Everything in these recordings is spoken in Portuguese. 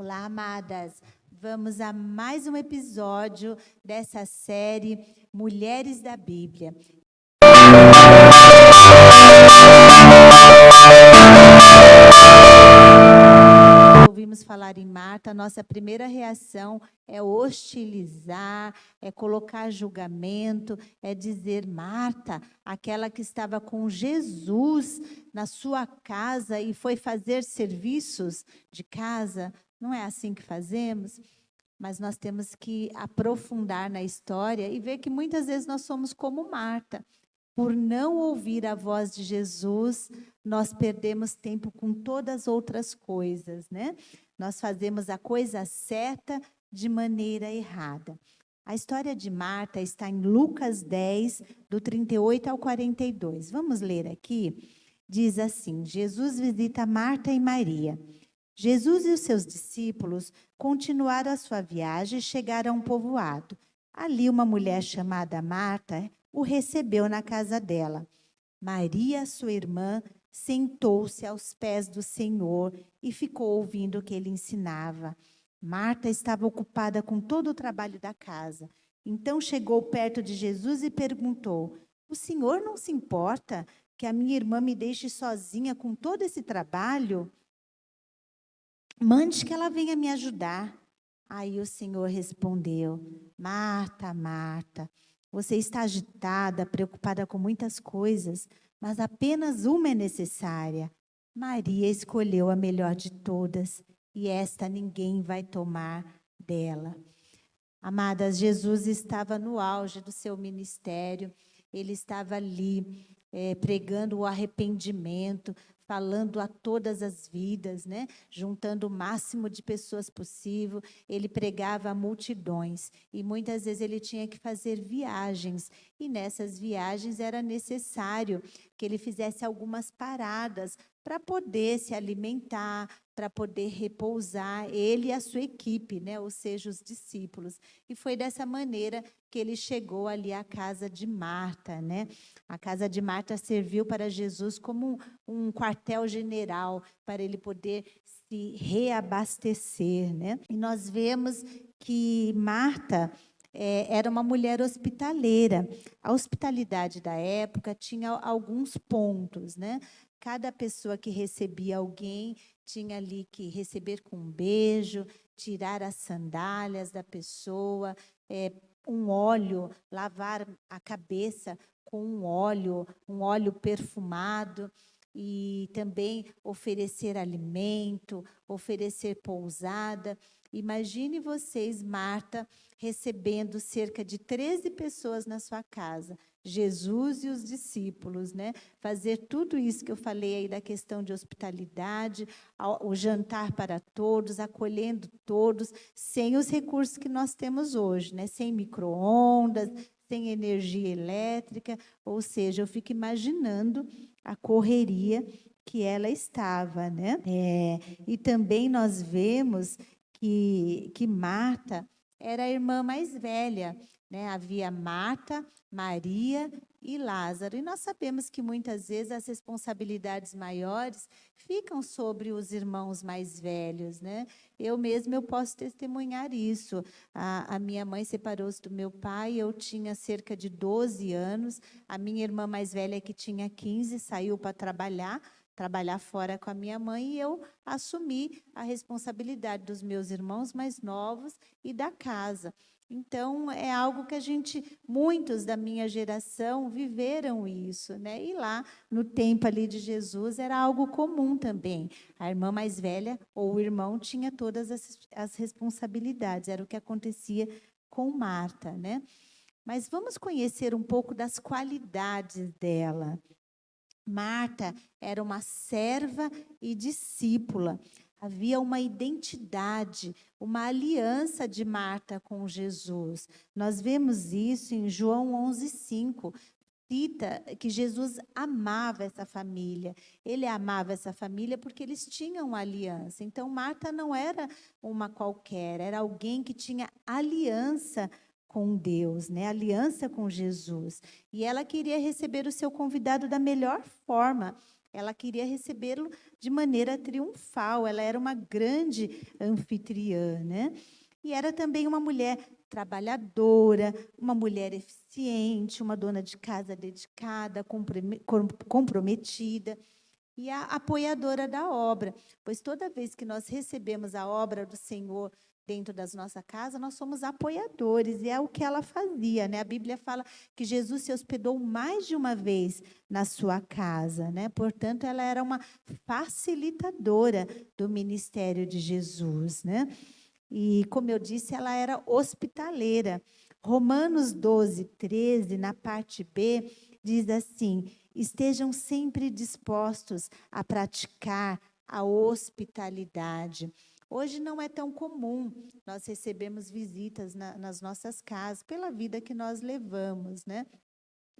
Olá, amadas. Vamos a mais um episódio dessa série Mulheres da Bíblia. Ouvimos falar em Marta, nossa primeira reação é hostilizar, é colocar julgamento, é dizer: Marta, aquela que estava com Jesus na sua casa e foi fazer serviços de casa. Não é assim que fazemos? Mas nós temos que aprofundar na história e ver que muitas vezes nós somos como Marta. Por não ouvir a voz de Jesus, nós perdemos tempo com todas as outras coisas, né? Nós fazemos a coisa certa de maneira errada. A história de Marta está em Lucas 10, do 38 ao 42. Vamos ler aqui. Diz assim: Jesus visita Marta e Maria. Jesus e os seus discípulos continuaram a sua viagem e chegaram a um povoado. Ali uma mulher chamada Marta o recebeu na casa dela. Maria, sua irmã, sentou-se aos pés do Senhor e ficou ouvindo o que ele ensinava. Marta estava ocupada com todo o trabalho da casa. Então chegou perto de Jesus e perguntou: o Senhor não se importa que a minha irmã me deixe sozinha com todo esse trabalho? Mande que ela venha me ajudar. Aí o Senhor respondeu: Marta, Marta, você está agitada, preocupada com muitas coisas, mas apenas uma é necessária. Maria escolheu a melhor de todas, e esta ninguém vai tomar dela. Amadas, Jesus estava no auge do seu ministério, ele estava ali pregando o arrependimento, falando a todas as vidas, né? Juntando o máximo de pessoas possível. Ele pregava a multidões e muitas vezes ele tinha que fazer viagens, e nessas viagens era necessário que ele fizesse algumas paradas para poder se alimentar, para poder repousar, ele e a sua equipe, né? Ou seja, os discípulos. E foi dessa maneira que ele chegou ali à casa de Marta, né? A casa de Marta serviu para Jesus como um quartel-general, para ele poder se reabastecer, né? E nós vemos que Marta era uma mulher hospitaleira. A hospitalidade da época tinha alguns pontos, né? Cada pessoa que recebia alguém tinha ali que receber com um beijo, tirar as sandálias da pessoa, um óleo, lavar a cabeça com um óleo perfumado, e também oferecer alimento, oferecer pousada. Imagine vocês, Marta, recebendo cerca de 13 pessoas na sua casa, Jesus e os discípulos, né? Fazer tudo isso que eu falei aí da questão de hospitalidade, o jantar para todos, acolhendo todos, sem os recursos que nós temos hoje, né? Sem micro-ondas, sem energia elétrica, ou seja, eu fico imaginando a correria que ela estava, né? E também nós vemos que Marta era a irmã mais velha, né? Havia Marta, Maria e Lázaro. E nós sabemos que muitas vezes as responsabilidades maiores ficam sobre os irmãos mais velhos, né? Eu posso testemunhar isso. A minha mãe separou-se do meu pai, eu tinha cerca de 12 anos. A minha irmã mais velha, que tinha 15, saiu para trabalhar fora com a minha mãe, e eu assumi a responsabilidade dos meus irmãos mais novos e da casa. Então, é algo que muitos da minha geração viveram isso, né? E lá, no tempo ali de Jesus, era algo comum também. A irmã mais velha ou o irmão tinha todas as responsabilidades, era o que acontecia com Marta, né? Mas vamos conhecer um pouco das qualidades dela. Marta era uma serva e discípula. Havia uma identidade, uma aliança de Marta com Jesus. Nós vemos isso em João 11:5. Cita que Jesus amava essa família. Ele amava essa família porque eles tinham aliança. Então, Marta não era uma qualquer, era alguém que tinha aliança com Deus, né? Aliança com Jesus. E ela queria receber o seu convidado da melhor forma. ela queria recebê-lo de maneira triunfal, ela era uma grande anfitriã, né? E era também uma mulher trabalhadora, uma mulher eficiente, uma dona de casa dedicada, comprometida e a apoiadora da obra, pois toda vez que nós recebemos a obra do Senhor dentro das nossa casa, nós somos apoiadores, e é o que ela fazia, né? A Bíblia fala que Jesus se hospedou mais de uma vez na sua casa, né? Portanto, ela era uma facilitadora do ministério de Jesus, né? E, como eu disse, ela era hospitaleira. Romanos 12, 13, na parte B, diz assim: estejam sempre dispostos a praticar a hospitalidade. Hoje não é tão comum nós recebemos visitas nas nossas casas, pela vida que nós levamos, né?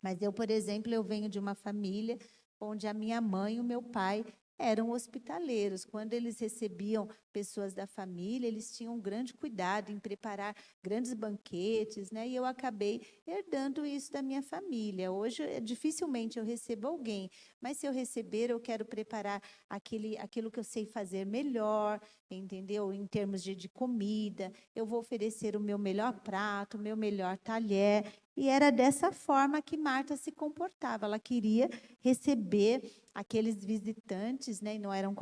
Mas eu, por exemplo, eu venho de uma família onde a minha mãe e o meu pai eram hospitaleiros. Quando eles recebiam pessoas da família, eles tinham um grande cuidado em preparar grandes banquetes, né? E eu acabei herdando isso da minha família. Hoje, dificilmente eu recebo alguém, mas se eu receber, eu quero preparar aquilo que eu sei fazer melhor, entendeu? Em termos de comida, eu vou oferecer o meu melhor prato, o meu melhor talher. E era dessa forma que Marta se comportava. Ela queria receber aqueles visitantes, né? E não eram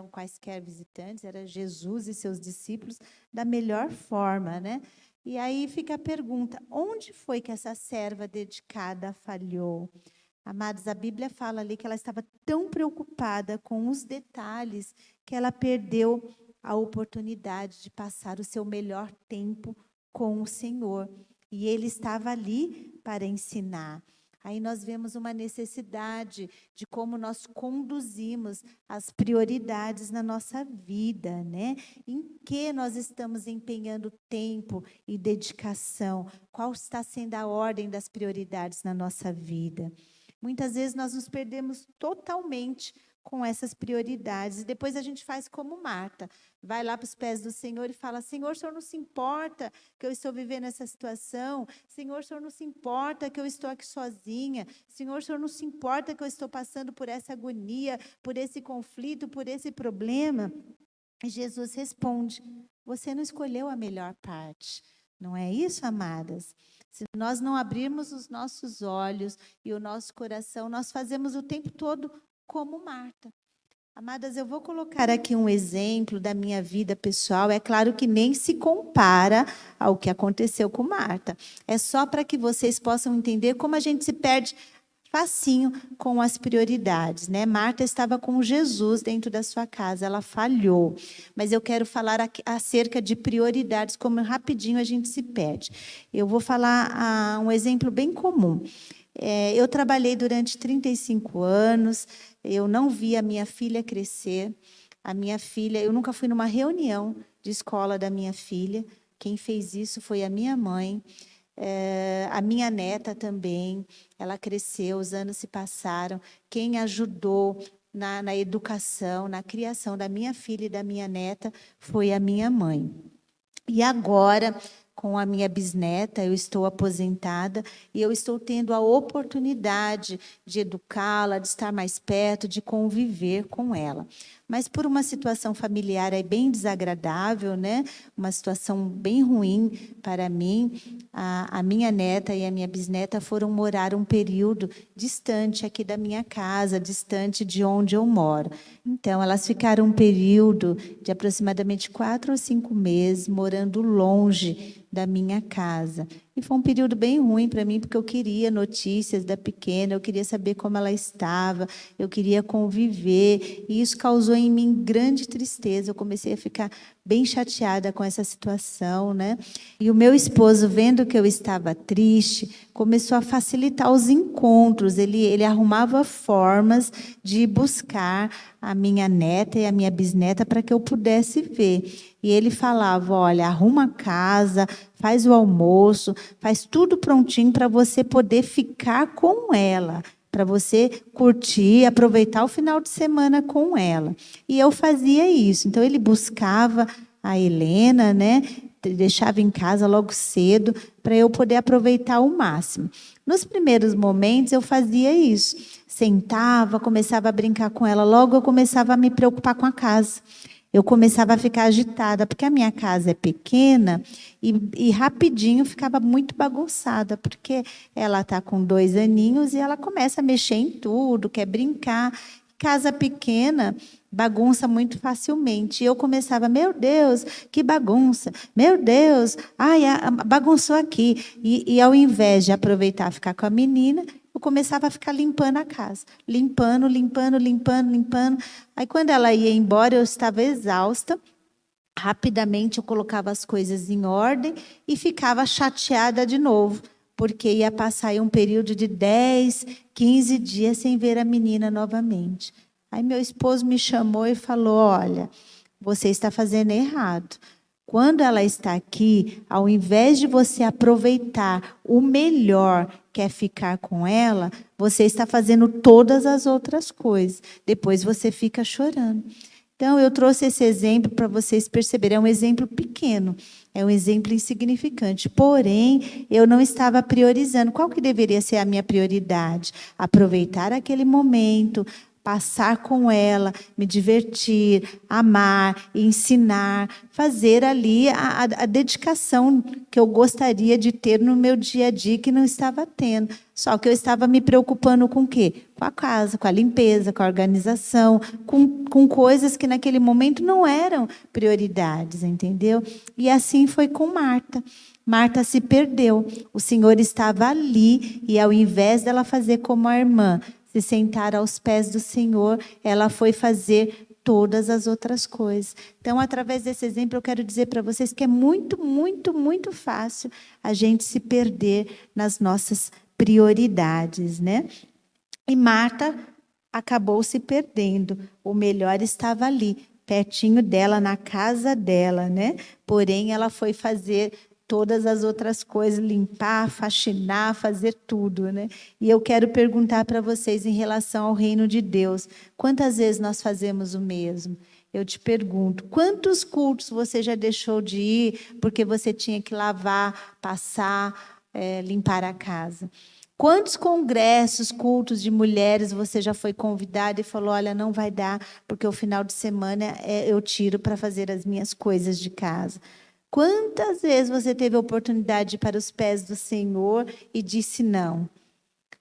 quaisquer visitantes, era Jesus e seus discípulos da melhor forma, né? E aí fica a pergunta: onde foi que essa serva dedicada falhou? Amados, a Bíblia fala ali que ela estava tão preocupada com os detalhes que ela perdeu a oportunidade de passar o seu melhor tempo com o Senhor. E ele estava ali para ensinar. Aí nós vemos uma necessidade de como nós conduzimos as prioridades na nossa vida, né? Em que nós estamos empenhando tempo e dedicação? Qual está sendo a ordem das prioridades na nossa vida? Muitas vezes nós nos perdemos totalmente com essas prioridades. E depois a gente faz como Marta. Vai lá para os pés do Senhor e fala: Senhor, o Senhor não se importa que eu estou vivendo essa situação? Senhor, o Senhor não se importa que eu estou aqui sozinha? Senhor, o Senhor não se importa que eu estou passando por essa agonia, por esse conflito, por esse problema? E Jesus responde: você não escolheu a melhor parte. Não é isso, amadas? Se nós não abrirmos os nossos olhos e o nosso coração, nós fazemos o tempo todo como Marta. Amadas, eu vou colocar aqui um exemplo da minha vida pessoal. É claro que nem se compara ao que aconteceu com Marta. É só para que vocês possam entender como a gente se perde facinho com as prioridades, né? Marta estava com Jesus dentro da sua casa, ela falhou. Mas eu quero falar acerca de prioridades, como rapidinho a gente se perde. Eu vou falar um exemplo bem comum. Eu trabalhei durante 35 anos, eu não vi a minha filha crescer. A minha filha, eu nunca fui numa reunião de escola da minha filha. Quem fez isso foi a minha mãe. A minha neta também, ela cresceu, os anos se passaram. Quem ajudou na educação, na criação da minha filha e da minha neta foi a minha mãe. E agora, com a minha bisneta, eu estou aposentada e eu estou tendo a oportunidade de educá-la, de estar mais perto, de conviver com ela. Mas por uma situação familiar bem desagradável, né? Uma situação bem ruim para mim, a minha neta e a minha bisneta foram morar um período distante aqui da minha casa, distante de onde eu moro. Então, elas ficaram um período de aproximadamente 4 ou 5 meses morando longe da minha casa. E foi um período bem ruim para mim, porque eu queria notícias da pequena, eu queria saber como ela estava, eu queria conviver, e isso causou em mim grande tristeza. Eu comecei a ficar bem chateada com essa situação, né? E o meu esposo, vendo que eu estava triste, começou a facilitar os encontros. Ele arrumava formas de buscar a minha neta e a minha bisneta para que eu pudesse ver. E ele falava: olha, arruma a casa, faz o almoço, faz tudo prontinho para você poder ficar com ela, para você curtir, aproveitar o final de semana com ela. E eu fazia isso. Então, ele buscava a Helena, né, deixava em casa logo cedo, para eu poder aproveitar ao máximo. Nos primeiros momentos eu fazia isso, sentava, começava a brincar com ela, logo eu começava a me preocupar com a casa. Eu começava a ficar agitada, porque a minha casa é pequena e rapidinho ficava muito bagunçada, porque ela está com 2 aninhos e ela começa a mexer em tudo, quer brincar. Casa pequena bagunça muito facilmente. E eu começava, meu Deus, que bagunça. Meu Deus, ai, bagunçou aqui. E ao invés de aproveitar ficar com a menina, eu começava a ficar limpando a casa. Limpando. Aí, quando ela ia embora, eu estava exausta. Rapidamente, eu colocava as coisas em ordem e ficava chateada de novo, porque ia passar aí um período de 10, 15 dias sem ver a menina novamente. Aí, meu esposo me chamou e falou, olha, você está fazendo errado. Quando ela está aqui, ao invés de você aproveitar o melhor, que é ficar com ela, você está fazendo todas as outras coisas. Depois você fica chorando. Então, eu trouxe esse exemplo para vocês perceberem. É um exemplo pequeno, é um exemplo insignificante. Porém, eu não estava priorizando. Qual que deveria ser a minha prioridade? Aproveitar aquele momento, passar com ela, me divertir, amar, ensinar, fazer ali a dedicação que eu gostaria de ter no meu dia a dia, que não estava tendo. Só que eu estava me preocupando com o quê? Com a casa, com a limpeza, com a organização, com coisas que naquele momento não eram prioridades, entendeu? E assim foi com Marta. Marta se perdeu. O Senhor estava ali e, ao invés dela fazer como a irmã, se sentar aos pés do Senhor, ela foi fazer todas as outras coisas. Então, através desse exemplo, eu quero dizer para vocês que é muito, muito, muito fácil a gente se perder nas nossas prioridades, né? E Marta acabou se perdendo. O melhor estava ali, pertinho dela, na casa dela, né? Porém, ela foi fazer todas as outras coisas, limpar, faxinar, fazer tudo, né? E eu quero perguntar para vocês em relação ao reino de Deus, quantas vezes nós fazemos o mesmo? Eu te pergunto, quantos cultos você já deixou de ir porque você tinha que lavar, passar, limpar a casa? Quantos congressos, cultos de mulheres você já foi convidado e falou, olha, não vai dar, porque o final de semana eu tiro para fazer as minhas coisas de casa? Quantas vezes você teve a oportunidade de ir para os pés do Senhor e disse não?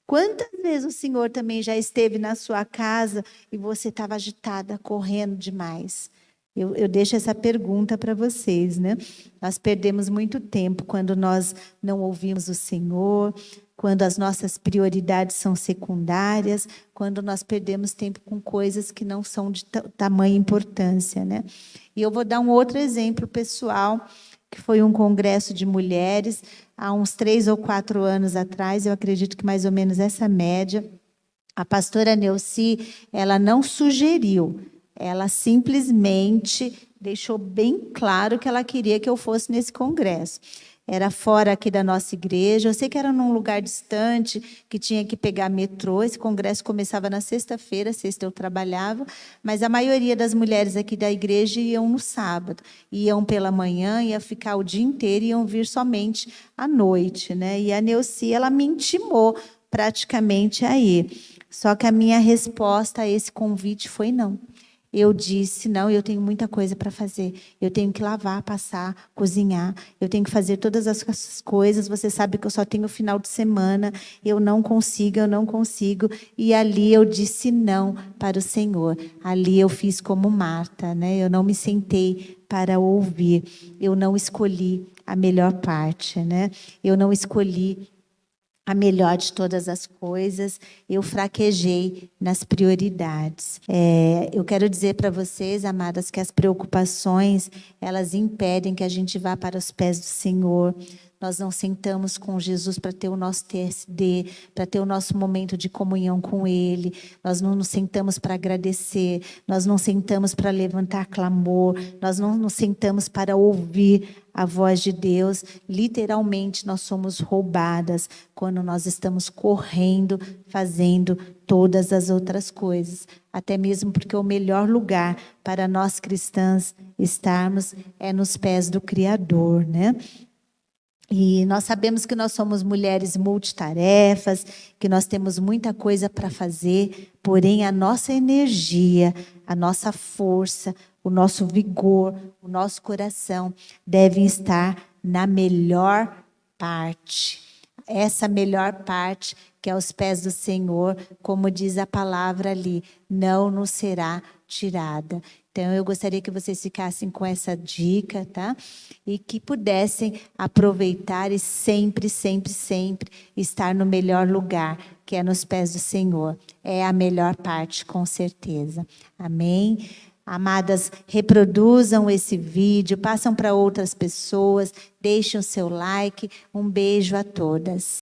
Quantas vezes o Senhor também já esteve na sua casa e você estava agitada, correndo demais? Eu deixo essa pergunta para vocês, né? Nós perdemos muito tempo quando nós não ouvimos o Senhor, quando as nossas prioridades são secundárias, quando nós perdemos tempo com coisas que não são de tamanha importância, né? E eu vou dar um outro exemplo pessoal, que foi um congresso de mulheres, há uns 3 ou 4 anos atrás, eu acredito que mais ou menos essa média. A pastora Neuci, ela não sugeriu, ela simplesmente deixou bem claro que ela queria que eu fosse nesse congresso. Era fora aqui da nossa igreja, eu sei que era num lugar distante, que tinha que pegar metrô. Esse congresso começava na sexta-feira, sexta eu trabalhava, mas a maioria das mulheres aqui da igreja iam no sábado. Iam pela manhã, ia ficar o dia inteiro, iam vir somente à noite, né? E a Neuci, ela me intimou praticamente a ir. Só que a minha resposta a esse convite foi não. Eu disse, não, eu tenho muita coisa para fazer. Eu tenho que lavar, passar, cozinhar. Eu tenho que fazer todas essas coisas. Você sabe que eu só tenho final de semana. Eu não consigo. E ali eu disse não para o Senhor. Ali eu fiz como Marta, né? Eu não me sentei para ouvir. Eu não escolhi a melhor parte, né? Eu não escolhi a melhor de todas as coisas, eu fraquejei nas prioridades. Eu quero dizer para vocês, amadas, que as preocupações, elas impedem que a gente vá para os pés do Senhor. Nós não sentamos com Jesus para ter o nosso TSD, para ter o nosso momento de comunhão com Ele. Nós não nos sentamos para agradecer, nós não sentamos para levantar clamor, nós não nos sentamos para ouvir a voz de Deus. Literalmente, nós somos roubadas quando nós estamos correndo, fazendo todas as outras coisas. Até mesmo porque o melhor lugar para nós cristãs estarmos é nos pés do Criador, né? E nós sabemos que nós somos mulheres multitarefas, que nós temos muita coisa para fazer, porém a nossa energia, a nossa força, o nosso vigor, o nosso coração devem estar na melhor parte. Essa melhor parte que é aos pés do Senhor, como diz a palavra ali, não nos será tirada. Então, eu gostaria que vocês ficassem com essa dica, tá? E que pudessem aproveitar e sempre, sempre, sempre estar no melhor lugar, que é nos pés do Senhor. É a melhor parte, com certeza. Amém? Amadas, reproduzam esse vídeo, passam para outras pessoas, deixem o seu like. Um beijo a todas.